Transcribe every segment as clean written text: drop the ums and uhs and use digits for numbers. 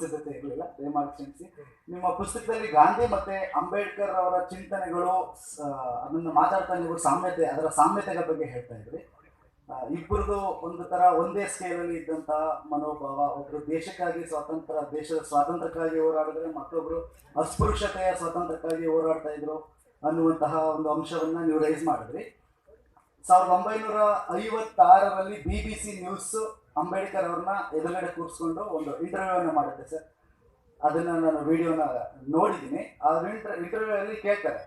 ಸಿದ್ಧತೆ ಇರಲಿಲ್ಲ, ದಯಮಾಡಿ ಕ್ಷಮಿಸಿ. ನಿಮ್ಮ ಪುಸ್ತಕದಲ್ಲಿ ಗಾಂಧಿ ಮತ್ತೆ ಅಂಬೇಡ್ಕರ್ ಅವರ ಚಿಂತನೆಗಳು ಅದನ್ನು ಮಾತಾಡ್ತಾ ನೀವು ಸಾಮ್ಯತೆ, ಅದರ ಸಾಮ್ಯತೆಗಳ ಬಗ್ಗೆ ಹೇಳ್ತಾ ಇದ್ರಿ. ಇಬ್ಬರದು ಒಂದು ತರ ಒಂದೇ ಸ್ಕೇಲಲ್ಲಿ ಇದ್ದಂತಹ ಮನೋಭಾವ, ಒಬ್ರು ದೇಶಕ್ಕಾಗಿ ದೇಶದ ಸ್ವಾತಂತ್ರ್ಯಕ್ಕಾಗಿ ಹೋರಾಡಿದ್ರೆ, ಮತ್ತೊಬ್ರು ಅಸ್ಪೃಶ್ಯತೆಯ ಸ್ವಾತಂತ್ರ್ಯಕ್ಕಾಗಿ ಹೋರಾಡ್ತಾ ಇದ್ರು ಅನ್ನುವಂತಹ ಒಂದು ಅಂಶವನ್ನ ನೀವು ರೈಸ್ ಮಾಡಿದ್ರಿ. 1956ರಲ್ಲಿ BBC ನ್ಯೂಸ್ ಅಂಬೇಡ್ಕರ್ ಅವ್ರನ್ನ ಎದುರುಗಡೆ ಕೂರಿಸ್ಕೊಂಡು ಒಂದು ಇಂಟರ್ವ್ಯೂವನ್ನು ಮಾಡುತ್ತೆ ಸರ್. ಅದನ್ನ ನಾನು ವಿಡಿಯೋನ ನೋಡಿದ್ದೀನಿ. ಆ ಇಂಟರ್ವ್ಯೂ ಅಲ್ಲಿ ಕೇಳ್ತಾರೆ,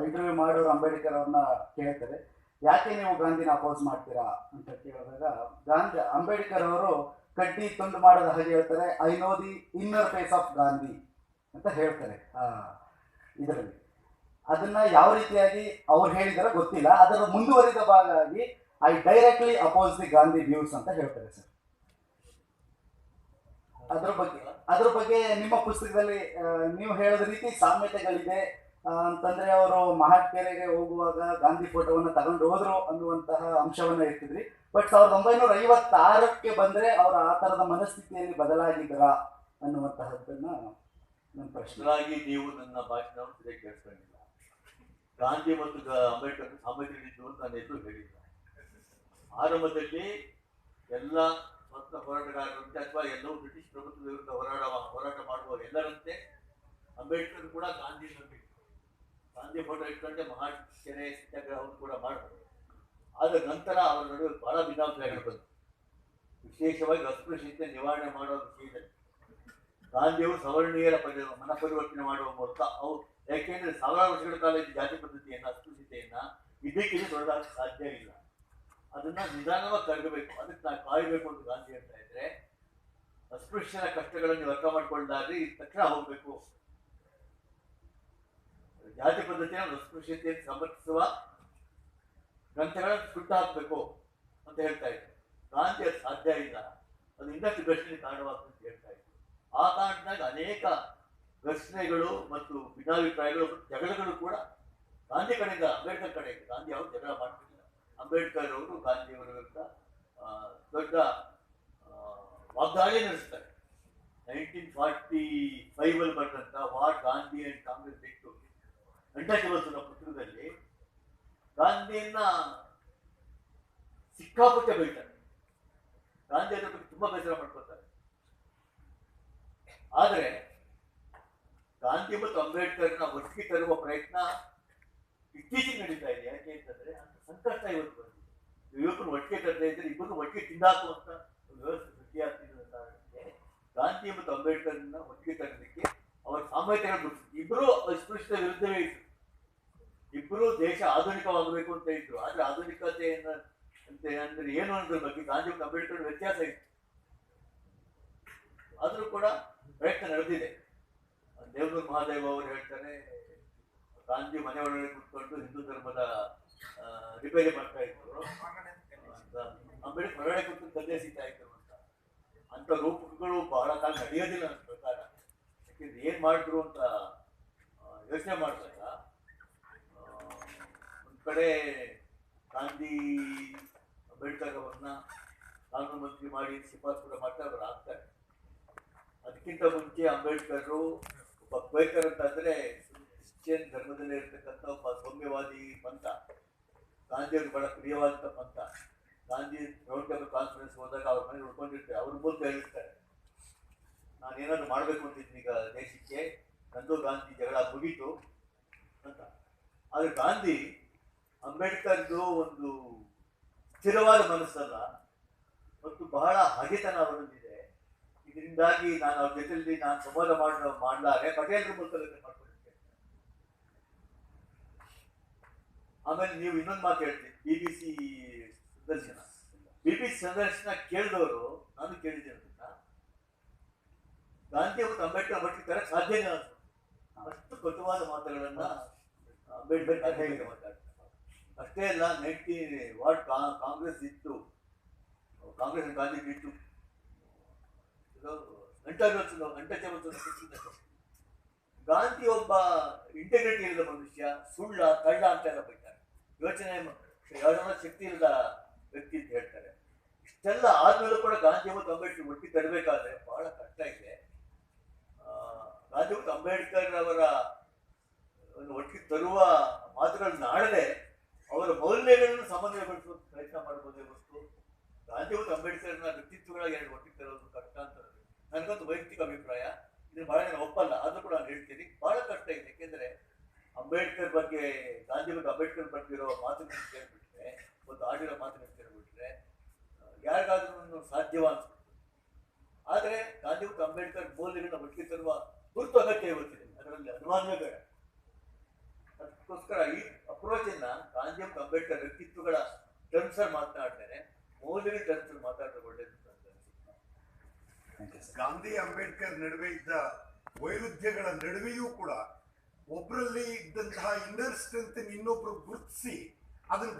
ಇಂಟರ್ವ್ಯೂ ಮಾಡೋರು ಅಂಬೇಡ್ಕರ್ ಅವ್ರನ್ನ ಕೇಳ್ತಾರೆ, ಯಾಕೆ ನೀವು ಗಾಂಧಿನ ಅಪೋಸ್ ಮಾಡ್ತೀರಾ ಅಂತ ಕೇಳಿದಾಗ ಅಂಬೇಡ್ಕರ್ ಅವರು ಕಡ್ಡಿ ತುಂಡು ಮಾಡೋದ ಹಾಗೆ ಹೇಳ್ತಾರೆ, I know the inner face of Gandhi ಅಂತ ಹೇಳ್ತಾರೆ ಇದರಲ್ಲಿ. ಅದನ್ನ ಯಾವ ರೀತಿಯಾಗಿ ಅವ್ರು ಹೇಳಿದಾರೋ ಗೊತ್ತಿಲ್ಲ, ಅದರ ಮುಂದುವರಿದ ಭಾಗ ಆಗಿ I directly oppose the Gandhi views ಅಂತ ಹೇಳ್ತಾರೆ ಸರ್. ಅದ್ರ ಬಗ್ಗೆ ನಿಮ್ಮ ಪುಸ್ತಕದಲ್ಲಿ ನೀವು ಹೇಳೋದ ರೀತಿ ಸಾಮ್ಯತೆಗಳಿದೆ ಅಂತಂದ್ರೆ, ಅವರು ಮಹಾಟ್ಕೆರೆಗೆ ಹೋಗುವಾಗ ಗಾಂಧಿ ಫೋಟೋವನ್ನು ತಗೊಂಡು ಹೋದ್ರು ಅನ್ನುವಂತಹ ಅಂಶವನ್ನ ಇರ್ತಿದ್ರಿ. ಬಟ್ 1956ಕ್ಕೆ ಬಂದ್ರೆ ಅವರು ಆ ತರದ ಮನಸ್ಥಿತಿಯಲ್ಲಿ ಬದಲಾಗಿದ್ದರಾ ಅನ್ನುವಂತಹದ್ದನ್ನ ನನ್ನ ಪ್ರಶ್ನೆ. ನೀವು ನನ್ನ ಭಾಷಣವನ್ನು ಸರಿಯಾಗಿ ಕೇಳಿಸ್ಕೊಂಡಿಲ್ಲ. ಗಾಂಧಿ ಮತ್ತು ಅಂಬೇಡ್ಕರ್ ಸಾಮ್ಯತೆಗಳಿದ್ದು ಅಂತ ನಾನು ಎಲ್ಲೂ ಹೇಳಿಲ್ಲ. ಆರಂಭದಲ್ಲಿ ಎಲ್ಲ ಸ್ವತಂತ್ರ ಹೋರಾಟಗಾರರಂತೆ ಅಥವಾ ಎಲ್ಲವೂ ಬ್ರಿಟಿಷ್ ಪ್ರಭುತ್ವದ ವಿರುದ್ಧ ಹೋರಾಟ ಮಾಡುವ ಎಲ್ಲರಂತೆ ಅಂಬೇಡ್ಕರ್ ಕೂಡ ಗಾಂಧಿ ಫೋಟೋ ಇಟ್ಕೊಂಡೆ ಮಹಾಕೆರೆ ಸತ್ಯಾಗ್ರಹವನ್ನು ಕೂಡ ಮಾಡಿದ್ರು. ಆದ ನಂತರ ಅವರ ನಡುವೆ ಬಹಳ ಭಿನ್ನಾಭಿಪ್ರಾಯಗಳು ಬಂತು. ವಿಶೇಷವಾಗಿ ಅಸ್ಪೃಶ್ಯತೆ ನಿವಾರಣೆ ಮಾಡುವ ವಿಷಯದಲ್ಲಿ ಗಾಂಧಿಯವರು ಸವರ್ಣೀಯರ ಮನ ಪರಿವರ್ತನೆ ಮಾಡುವ ಮೂಲಕ ಅವು, ಯಾಕೆಂದ್ರೆ ಸಾವಿರಾರು ವರ್ಷಗಳ ಕಾಲ ಜಾತಿ ಪದ್ಧತಿಯನ್ನ, ಅಸ್ಪೃಶ್ಯತೆಯನ್ನ ಇದಕ್ಕಿಂತ ದೊಡ್ಡದಾಗಕ್ಕೆ ಸಾಧ್ಯ ಇಲ್ಲ. ಅದನ್ನ ನಿಧಾನವಾಗಿ ತರಬೇಕು, ಅದಕ್ಕೆ ನಾವು ಕಾಯಬೇಕು ಅಂತ ಗಾಂಧಿ ಹೇಳ್ತಾ ಇದ್ರೆ, ಅಸ್ಪೃಶ್ಯರ ಕಷ್ಟಗಳನ್ನು ನೀವು ಅರ್ಥ ಮಾಡ್ಕೊಂಡಾದ್ರೆ ತಕ್ಷಣ ಹೋಗ್ಬೇಕು, ಜಾತಿ ಪದ್ಧತಿಯನ್ನು ಅಸ್ಪೃಶ್ಯತೆಯನ್ನು ಸಮರ್ಥಿಸುವ ಗ್ರಂಥಗಳನ್ನು ಸುಟ್ಟು ಹಾಕಬೇಕು ಅಂತ ಹೇಳ್ತಾ ಇದ್ರು. ಗಾಂಧಿ ಅದು ಸಾಧ್ಯ ಇಲ್ಲ, ಅದು ಇನ್ನಷ್ಟು ಘರ್ಷಣೆ ಕಾರಣವಾಗ್ತದೆ ಅಂತ ಹೇಳ್ತಾ ಇದ್ರು. ಆ ಕಾರಣದಾಗ ಅನೇಕ ಘರ್ಷಣೆಗಳು ಮತ್ತು ಭಿನ್ನಾಭಿಪ್ರಾಯಗಳು ಮತ್ತು ಜಗಳಗಳು ಕೂಡ ಗಾಂಧಿ ಕಡೆಯಿಂದ, ಅಂಬೇಡ್ಕರ್ ಕಡೆಯಿಂದ. ಗಾಂಧಿ ಅವರು ಜಗಳ ಮಾಡ್ತಿಲ್ಲ, ಅಂಬೇಡ್ಕರ್ ಅವರು ಗಾಂಧಿಯವರ ವಿರುದ್ಧ ದೊಡ್ಡ ವಾಗ್ದಾಳಿ ನಡೆಸ್ತಾರೆ. 1945 ಬರೆದಂತ ವಾಟ್ ಗಾಂಧಿ ಅಂಡ್ ಕಾಂಗ್ರೆಸ್ ಬಿಟ್ಟು ಅಂಟಚಬಲ್ಸ್ನ ಪುಸ್ತಕದಲ್ಲಿ ಗಾಂಧಿಯನ್ನ ಸಿಕ್ಕಾಪಟ್ಟೆ ಬೈತಾರೆ. ಗಾಂಧಿ ಅದರ ಬಗ್ಗೆ ತುಂಬಾ ಬೇಸರ ಮಾಡ್ಕೊತಾರೆ. ಆದರೆ ಗಾಂಧಿ ಮತ್ತು ಅಂಬೇಡ್ಕರ್ನ ಒಟ್ಟಿಗೆ ತರುವ ಪ್ರಯತ್ನ ಇತ್ತೀಚೆಗೆ ನಡೀತಾ ಇದೆ. ಯಾಕೆ ಅಂತಂದ್ರೆ ಅಂತ ಸಂಕಷ್ಟ ಇವತ್ತು ಬಂದಿದೆ. ಇಬ್ಬರು ಒಟ್ಟಿಗೆ ತರ್ತಾ ಇದ್ರೆ ಇಬ್ಬರು ಒಟ್ಟಿಗೆ ತಿಂದಾಕುವಂತ ವ್ಯವಸ್ಥೆ ಸೃಷ್ಟಿಯಾಗ್ತಿರುವ ಕಾರಣಕ್ಕೆ ಗಾಂಧಿ ಮತ್ತು ಅಂಬೇಡ್ಕರ್ನ ಒಟ್ಟಿಗೆ ತರೋದಕ್ಕೆ ಅವರ ಸಾಮರ್ಥ್ಯಗಳು ಇಬ್ಬರು ಅಸ್ಪೃಶ್ಯತೆ ವಿರುದ್ಧವೇ ಇದ್ರು. ಇಬ್ಬರು ದೇಶ ಆಧುನಿಕವಾಗಬೇಕು ಅಂತ ಇದ್ರು. ಆದ್ರೆ ಆಧುನಿಕತೆಯನ್ನ ಅಂದ್ರೆ ಏನು ಅನ್ನೋದ್ರ ಬಗ್ಗೆ ಗಾಂಧಿ ಮತ್ತು ಅಂಬೇಡ್ಕರ್ ವ್ಯತ್ಯಾಸ ಇತ್ತು. ಆದ್ರೂ ಕೂಡ ಪ್ರಯತ್ನ ನಡೆದಿದೆ. ದೇವನೂರು ಮಹಾದೇವ ಅವರು ಹೇಳ್ತಾರೆ, ಗಾಂಧಿ ಮನೆ ಒಳಗಡೆ ಕೂತ್ಕೊಂಡು ಹಿಂದೂ ಧರ್ಮದ ರಿಪೇರಿ ಮಾಡ್ತಾ ಇದ್ರು, ಅಂಬೇಡ್ಕರ್ ಹೊರಗಡೆ ಕೂತ್ಕೊಂಡು ತಂದೆ ಸಿಗ್ತಾ ಇದ್ರು ಅಂತ ರೂಪಗಳು ಬಹಳ ಕಾಲ ನಡೆಯೋದಿಲ್ಲ ನನ್ನ ಪ್ರಕಾರ. ಯಾಕೆಂದ್ರೆ ಏನ್ ಮಾಡಿದ್ರು ಅಂತ ಯೋಚನೆ ಮಾಡಿದಾಗ ಒಂದ್ ಕಡೆ ಗಾಂಧಿ ಅಂಬೇಡ್ಕರ್ ಅವ್ರನ್ನ ಕಾನೂನು ಮಂತ್ರಿ ಮಾಡಿ ಶಿಫಾರಸು ಕೂಡ ಮಾಡ್ತಾ ಅವರು ಆಗ್ತಾರೆ. ಅದಕ್ಕಿಂತ ಮುಂಚೆ ಅಂಬೇಡ್ಕರ್ ಒಬ್ಬ ಕ್ವೇಕರ್ ಅಂತಂದ್ರೆ ಕ್ರಿಶ್ಚಿಯನ್ ಧರ್ಮದಲ್ಲೇ ಇರ್ತಕ್ಕಂಥ ಒಬ್ಬ ಸೌಮ್ಯವಾದಿ ಪಂಥ, ಗಾಂಧಿಯವ್ರಿಗೆ ಬಹಳ ಪ್ರಿಯವಾದಂಥ ಪಂಥ. ಗಾಂಧಿ ರೌಂಡ್ ಟೇಬಲ್ ಕಾನ್ಫರೆನ್ಸ್ ಹೋದಾಗ ಅವ್ರ ಮನೇಲಿ ಉಳ್ಕೊಂಡಿರ್ತಾರೆ. ಅವ್ರ ಮೂಲಕ ಹೇಳಿರ್ತಾರೆ, ನಾನು ಏನಾದ್ರು ಮಾಡಬೇಕು ಅಂತಿದ್ದೀನಿ ಈಗ ದೇಶಕ್ಕೆ, ನಂದು ಗಾಂಧಿ ಜಗಳ ಮುಗೀತು ಅಂತ. ಆದ್ರೆ ಗಾಂಧಿ ಅಂಬೇಡ್ಕರ್ದು ಒಂದು ಸ್ಥಿರವಾದ ಮನಸ್ಸಲ್ಲ ಮತ್ತು ಬಹಳ ಹಗೆತನ ಅವರಲ್ಲಿದೆ. ಇದರಿಂದಾಗಿ ನಾನು ಅವ್ರ ಜೊತೆಯಲ್ಲಿ ನಾನು ಸಂವಾದ ಮಾಡಲಾರೆ ಪಟೇಲ್ರ ಮೂಲಕ ಮಾಡ್ಕೊಂಡಿದ್ದೆ. ಆಮೇಲೆ ನೀವು ಇನ್ನೊಂದು ಮಾತು ಹೇಳ್ತೀವಿ, BBC ಸಂದರ್ಶನ ಕೇಳಿದವರು, ನಾನು ಕೇಳಿದ್ದೇನೆ ಅಂತ, ಗಾಂಧಿ ಮತ್ತು ಅಂಬೇಡ್ಕರ್ ಒಟ್ಟಿಗೆ ತರಕ್ಕೆ ಸಾಧ್ಯನೇ ಅಂತ ಅಷ್ಟು ಕಟುವಾದ ಮಾತುಗಳನ್ನ ಅಂಬೇಡ್ಕರ್ ಹೇಗೆ ಮಾತಾಡ್ತಾರೆ. ಅಷ್ಟೇ ಅಲ್ಲ, ಕಾಂಗ್ರೆಸ್ ಇತ್ತು, ಕಾಂಗ್ರೆಸ್ ಗಾಂಧಿ ಇತ್ತು ಗಾಂಧಿ ಒಬ್ಬ ಇಂಟೆಗ್ರಿಟಿ ಇಲ್ಲದ ಮನುಷ್ಯ, ಸುಳ್ಳ ಕಳ್ಳ ಅಂತ ಎಲ್ಲ ಬೈತಾರೆ. ಯೋಚನೆ ಯಾವ್ದಾರ ಶಕ್ತಿ ಇಲ್ಲದ ವ್ಯಕ್ತಿ ಅಂತ ಹೇಳ್ತಾರೆ. ಇಷ್ಟೆಲ್ಲ ಆದ್ಮೇಲೂ ಕೂಡ ಗಾಂಧಿ ಮತ್ತು ಅಂಬೇಡ್ಕರ್ ಒಟ್ಟಿಗೆ ತರಬೇಕಾದ್ರೆ ಬಹಳ ಕಷ್ಟ ಇದೆ. ಅಂಬೇಡ್ಕರ್ ಅವರ ಒಟ್ಟಿಗೆ ತರುವ ಮಾತುಗಳನ್ನ ಆಡದೆ ಅವರ ಮೌಲ್ಯಗಳನ್ನು ಸಮನ್ವಯಗೊಳಿಸುವ ಪ್ರಯತ್ನ ಮಾಡಬಹುದೇ ಹೊರತು ಗಾಂಧಿ ಮತ್ತು ಅಂಬೇಡ್ಕರ್ನ ವ್ಯಕ್ತಿತ್ವಗಳಾಗಿ ಎರಡು ಒಟ್ಟಿಗೆ ತರೋದು ಕಷ್ಟ ಅಂತ ನನಗೊಂದು ವೈಯಕ್ತಿಕ ಅಭಿಪ್ರಾಯ. ಇದನ್ನು ಬಹಳ ಜನ ಒಪ್ಪಲ್ಲ, ಆದ್ರೂ ಕೂಡ ನಾನು ಹೇಳ್ತೀನಿ ಬಹಳ ಕಷ್ಟ ಇದೆ. ಯಾಕೆಂದ್ರೆ ಅಂಬೇಡ್ಕರ್ ಬಗ್ಗೆ, ಗಾಂಧಿ ಮತ್ತು ಅಂಬೇಡ್ಕರ್ ಬಗ್ಗೆ ಇರೋ ಮಾತುಗಳನ್ನು ಕೇಳ್ಬಿಟ್ರೆ, ಒಂದು ಆಡಿರೋ ಮಾತುಗಳನ್ನು ಕೇಳ್ಬಿಟ್ರೆ ಯಾರಿಗಾದ್ರೂ ಸಾಧ್ಯವ ಅನ್ಸುತ್ತೆ. ಆದರೆ ಗಾಂಧಿ ಮತ್ತು ಅಂಬೇಡ್ಕರ್ ಮೌಲ್ಯಗಳನ್ನ ಒಟ್ಟಿಗೆ ತರುವ ತುರ್ತು ಅಗತ್ಯ ಇವತ್ತಿದೆ, ಅದರಲ್ಲಿ ಅನುಮಾನವೇ ಬೇಡ. ಅದಕ್ಕೋಸ್ಕರ ಈ ಅಪ್ರೋಚ್ ಅನ್ನ ಗಾಂಧಿ ಮತ್ತು ಅಂಬೇಡ್ಕರ್ ವ್ಯಕ್ತಿತ್ವಗಳ ಟರ್ಮ್ಸ್ ಅಲ್ಲಿ ಮಾತನಾಡ್ತಾರೆ, ಮೌಲ್ಯಗಳ ಟರ್ಮ್ಸ್ ಅಲ್ಲಿ ಮಾತಾಡಿದ್ರೆ ಒಳ್ಳೇದು ಅಂತ ಅನ್ಸುತ್ತೆ. ಗಾಂಧಿ ಅಂಬೇಡ್ಕರ್ ನಡುವೆ ಇದ್ದ ವೈರುಧ್ಯಗಳ ನಡುವೆಯೂ ಕೂಡ ಒಬ್ಬರಲ್ಲಿ ಇದ್ದಂತಹ ಇನ್ನರ್ ಸ್ಟ್ರೆಂತ್ ಇನ್ನೊಬ್ರು ಗುರುತಿಸಿ ಅದನ್ನ